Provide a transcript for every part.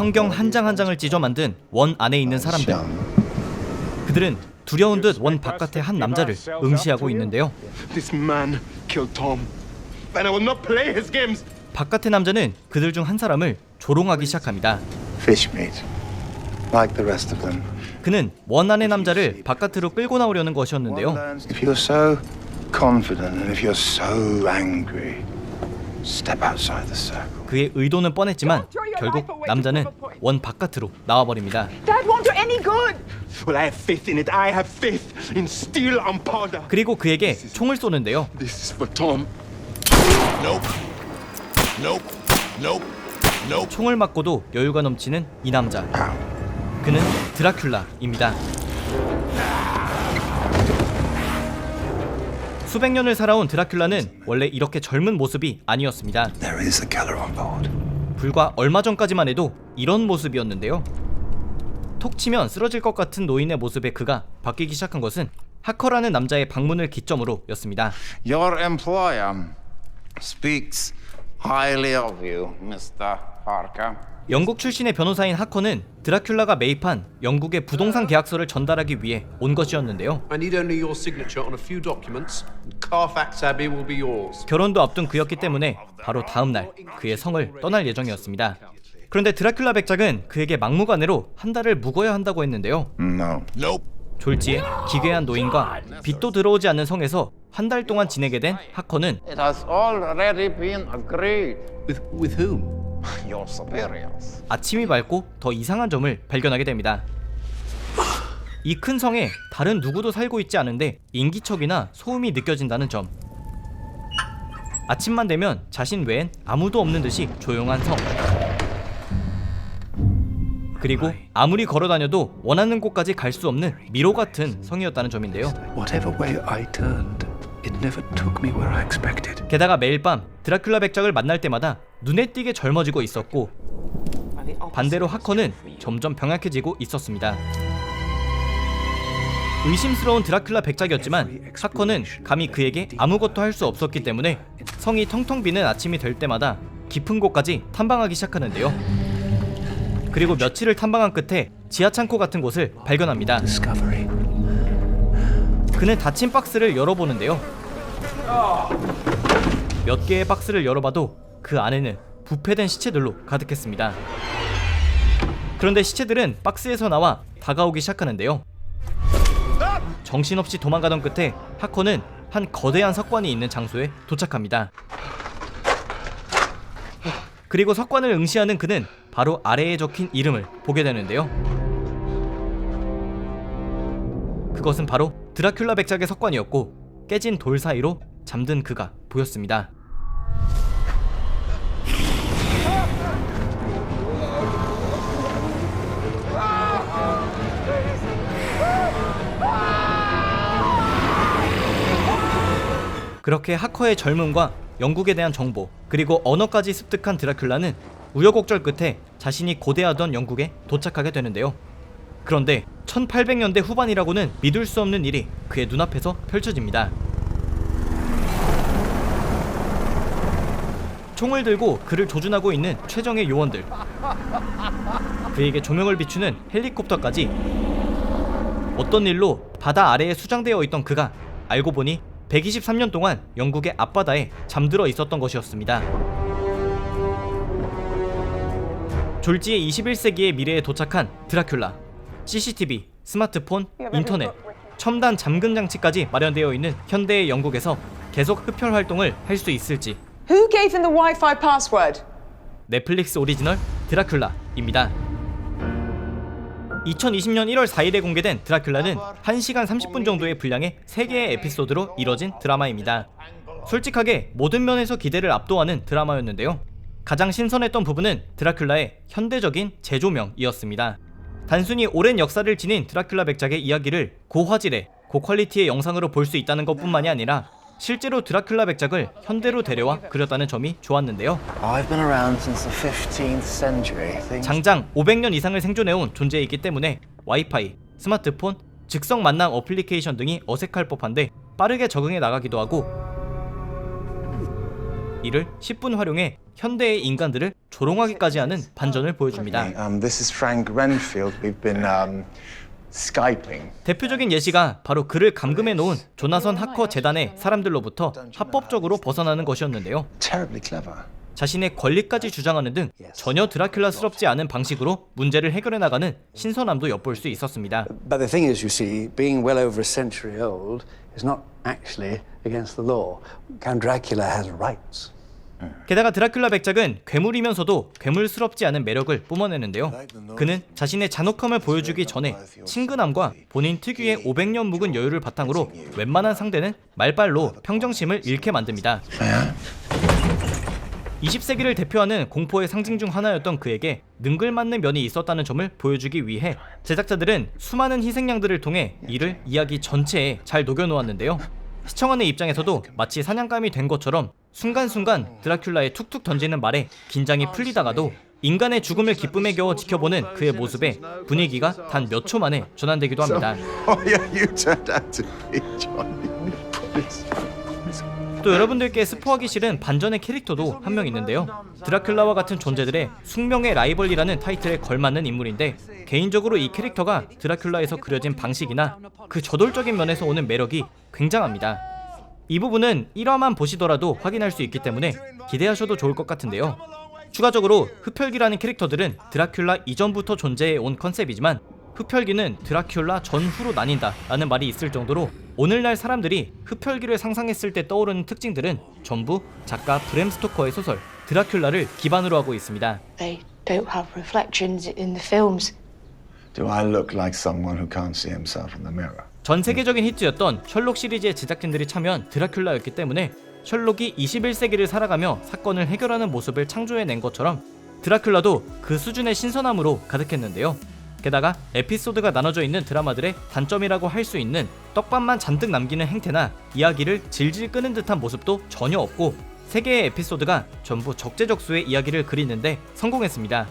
성경 한 장 한 장을 찢어 만든 원 안에 있는 사람들. 그들은 두려운 듯 원 바깥의 한 남자를 응시하고 있는데요. This man killed Tom, and I will not play his games. 바깥의 남자는 그들 중 한 사람을 조롱하기 시작합니다. Fish meat, like the rest of them. 그는 원 안의 남자를 바깥으로 끌고 나오려는 것이었는데요. If you're so confident and if you're so angry, step outside the circle. 그의 의도는 뻔했지만 결국 남자는 원 바깥으로 나와버립니다. Dad won't do any good. Well, I have faith in it. I have faith in steel and powder. 그리고 그에게 총을 쏘는데요. This is for Tom. Nope. Nope. Nope. Nope. 총을 맞고도 여유가 넘치는 이 남자. 그는 드라큘라입니다. 수백 년을 살아온 드라큘라는 원래 이렇게 젊은 모습이 아니었습니다. There is a killer on board. 불과 얼마 전까지만 해도 이런 모습이었는데요. 톡 치면 쓰러질 것 같은 노인의 모습에 그가 바뀌기 시작한 것은 하커라는 남자의 방문을 기점으로 였습니다. Your employer speaks highly of you, Mr. Parker. 영국 출신의 변호사인 하커는 드라큘라가 매입한 영국의 부동산 계약서를 전달하기 위해 온 것이었는데요. I need only your signature on a few documents. Carfax Abbey will be yours. 결혼도 앞둔 그였기 때문에 바로 다음 날 그의 성을 떠날 예정이었습니다. 그런데 드라큘라 백작은 그에게 막무가내로 한 달을 묵어야 한다고 했는데요. No. Nope. 졸지에 기괴한 노인과 빛도 들어오지 않는 성에서 한 달 동안 지내게 된 하커는 It has already been agreed. With whom? Your superiors. 아침이 밝고 더 이상한 점을 발견하게 됩니다. 이 큰 성에 다른 누구도 살고 있지 않은데 인기척이나 소음이 느껴진다는 점. 아침만 되면 자신 외엔 아무도 없는 듯이 조용한 성. 그리고 아무리 걸어다녀도 원하는 곳까지 갈 수 없는 미로 같은 성이었다는 점인데요. Whatever way I turned, it never took me where I expected. 게다가 매일 밤 드라큘라 백작을 만날 때마다 눈에 띄게 젊어지고 있었고 반대로 하커는 점점 병약해지고 있었습니다. 의심스러운 드라큘라 백작이었지만 하커는 감히 그에게 아무것도 할 수 없었기 때문에 성이 텅텅 비는 아침이 될 때마다 깊은 곳까지 탐방하기 시작하는데요. 그리고 며칠을 탐방한 끝에 지하창고 같은 곳을 발견합니다. Discovery. 그는 닫힌 박스를 열어보는데요. 몇 개의 박스를 열어봐도 그 안에는 부패된 시체들로 가득했습니다. 그런데 시체들은 박스에서 나와 다가오기 시작하는데요. 정신없이 도망가던 끝에 하커는 한 거대한 석관이 있는 장소에 도착합니다. 그리고 석관을 응시하는 그는 바로 아래에 적힌 이름을 보게 되는데요. 그것은 바로 드라큘라 백작의 석관이었고 깨진 돌 사이로 잠든 그가 보였습니다. 그렇게 하커의 젊음과 영국에 대한 정보 그리고 언어까지 습득한 드라큘라는 우여곡절 끝에 자신이 고대하던 영국에 도착하게 되는데요. 그런데 1800년대 후반이라고는 믿을 수 없는 일이 그의 눈앞에서 펼쳐집니다. 총을 들고 그를 조준하고 있는 최정예 요원들, 그에게 조명을 비추는 헬리콥터까지. 어떤 일로 바다 아래에 수장되어 있던 그가 알고 보니 123년 동안 영국의 앞바다에 잠들어 있었던 것이었습니다. 졸지에 21세기의 미래에 도착한 드라큘라. CCTV, 스마트폰, 인터넷, 첨단 잠금 장치까지 마련되어 있는 현대의 영국에서 계속 흡혈 활동을 할 수 있을지. Who gave him the Wi-Fi password? 넷플릭스 오리지널 드라큘라입니다. 2020년 1월 4일에 공개된 드라큘라는 1시간 30분 정도의 분량의 3개의 에피소드로 이뤄진 드라마입니다. 솔직하게 모든 면에서 기대를 압도하는 드라마였는데요. 가장 신선했던 부분은 드라큘라의 현대적인 재조명이었습니다. 단순히 오랜 역사를 지닌 드라큘라 백작의 이야기를 고화질의 고퀄리티의 영상으로 볼 수 있다는 것뿐만이 아니라 실제로 드라큘라 백작을 현대로 데려와 그렸다는 점이 좋았는데요. I've been around since the 15th century. 장장 500년 이상을 생존해온 존재이기 때문에 와이파이, 스마트폰, 즉석 만남 어플리케이션 등이 어색할 법한데 빠르게 적응해 나가기도 하고 이를 10분 활용해 현대의 인간들을 조롱하기까지 하는 반전을 보여줍니다. This is Frank Renfield. We've been Skyping. 대표적인 예시가 바로 그를 감금해 놓은 조나선 하커 재단의 사람들로부터 합법적으로 벗어나는 것이었는데요. Terribly clever. 자신의 권리까지 주장하는 등 전혀 드라큘라스럽지 않은 방식으로 문제를 해결해 나가는 신선함도 엿볼 수 있었습니다. But the thing is, you see, being well over a century old is not actually against the law. Count Dracula has rights. 게다가 드라큘라 백작은 괴물이면서도 괴물스럽지 않은 매력을 뿜어내는데요. 그는 자신의 잔혹함을 보여주기 전에 친근함과 본인 특유의 500년 묵은 여유를 바탕으로 웬만한 상대는 말빨로 평정심을 잃게 만듭니다. 20세기를 대표하는 공포의 상징 중 하나였던 그에게 능글맞는 면이 있었다는 점을 보여주기 위해 제작자들은 수많은 희생양들을 통해 이를 이야기 전체에 잘 녹여놓았는데요. 시청하는 입장에서도 마치 사냥감이 된 것처럼 순간순간 드라큘라의 툭툭 던지는 말에 긴장이 풀리다가도 인간의 죽음을 기쁨에 겨워 지켜보는 그의 모습에 분위기가 단 몇 초 만에 전환되기도 합니다. Oh yeah, you turned out to be Johnny. 또 여러분들께 스포하기 싫은 반전의 캐릭터도 한 명 있는데요. 드라큘라와 같은 존재들의 숙명의 라이벌이라는 타이틀에 걸맞는 인물인데 개인적으로 이 캐릭터가 드라큘라에서 그려진 방식이나 그 저돌적인 면에서 오는 매력이 굉장합니다. 이 부분은 1화만 보시더라도 확인할 수 있기 때문에 기대하셔도 좋을 것 같은데요. 추가적으로 흡혈귀라는 캐릭터들은 드라큘라 이전부터 존재해 온 컨셉이지만 흡혈귀는 드라큘라 전후로 나뉜다 라는 말이 있을 정도로 오늘날 사람들이 흡혈귀를 상상했을 때 떠오르는 특징들은 전부 작가 브램 스토커의 소설 드라큘라를 기반으로 하고 있습니다. They don't have reflections in the films. Do I look like someone who can't see himself in the mirror? 전 세계적인 히트였던 셜록 시리즈의 제작진들이 참여한 드라큘라였기 때문에 셜록이 21세기를 살아가며 사건을 해결하는 모습을 창조해낸 것처럼 드라큘라도 그 수준의 신선함으로 가득했는데요. 게다가 에피소드가 나눠져 있는 드라마들의 단점이라고 할 수 있는 떡밥만 잔뜩 남기는 행태나 이야기를 질질 끄는 듯한 모습도 전혀 없고 3개의 에피소드가 전부 적재적소의 이야기를 그리는데 성공했습니다.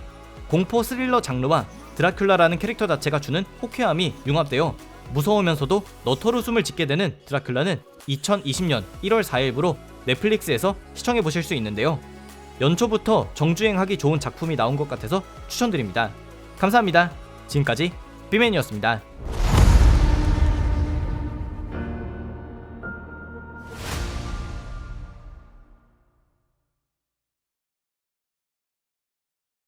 공포 스릴러 장르와 드라큘라라는 캐릭터 자체가 주는 호쾌함이 융합되어 무서우면서도 너털웃음을 짓게 되는 드라큘라는 2020년 1월 4일부로 넷플릭스에서 시청해보실 수 있는데요. 연초부터 정주행하기 좋은 작품이 나온 것 같아서 추천드립니다. 감사합니다. 지금까지 삐맨이었습니다.